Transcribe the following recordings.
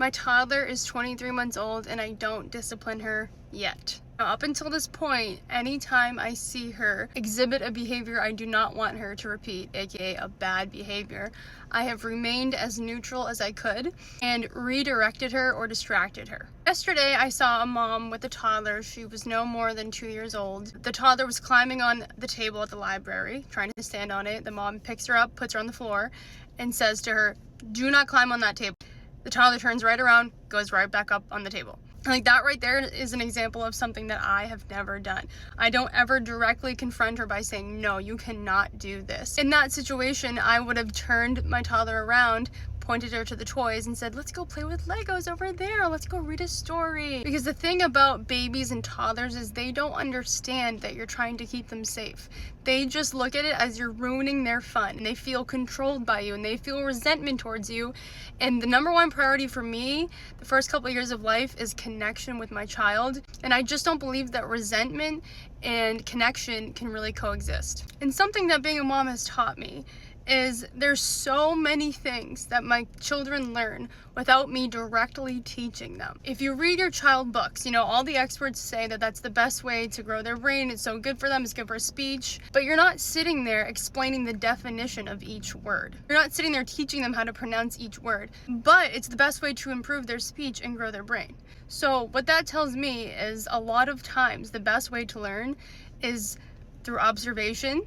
My toddler is 23 months old and I don't discipline her yet. Now, up until this point, anytime I see her exhibit a behavior I do not want her to repeat, aka a bad behavior, I have remained as neutral as I could and redirected her or distracted her. Yesterday, I saw a mom with a toddler. She was no more than 2 years old. The toddler was climbing on the table at the library, trying to stand on it. The mom picks her up, puts her on the floor, and says to her, "Do not climb on that table." The toddler turns right around, goes right back up on the table. Like, that right there is an example of something that I have never done. I don't ever directly confront her by saying, no, you cannot do this. In that situation, I would have turned my toddler around, pointed her to the toys and said, let's go play with Legos over there. Let's go read a story. Because the thing about babies and toddlers is they don't understand that you're trying to keep them safe. They just look at it as you're ruining their fun, and they feel controlled by you, and they feel resentment towards you. And the number one priority for me, the first couple of years of life, is connection with my child. And I just don't believe that resentment and connection can really coexist. And something that being a mom has taught me is there's so many things that my children learn without me directly teaching them. If you read your child books, all the experts say that that's the best way to grow their brain. It's so good for them, it's good for speech, but you're not sitting there explaining the definition of each word. You're not sitting there teaching them how to pronounce each word, but it's the best way to improve their speech and grow their brain. So what that tells me is a lot of times the best way to learn is through observation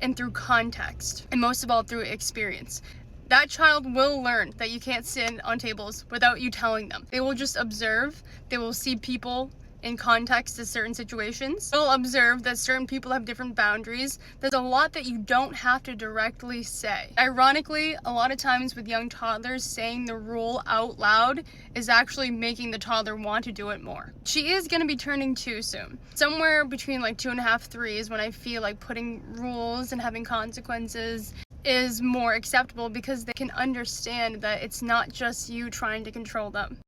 and through context, and most of all through experience. That child will learn that you can't sit on tables without you telling them. They will just observe. They will see people in context to certain situations. They'll observe that certain people have different boundaries. There's a lot that you don't have to directly say. Ironically, a lot of times with young toddlers, saying the rule out loud is actually making the toddler want to do it more. She is going to be turning 2 soon. Somewhere between like 2.5, 3 is when I feel like putting rules and having consequences is more acceptable, because they can understand that it's not just you trying to control them.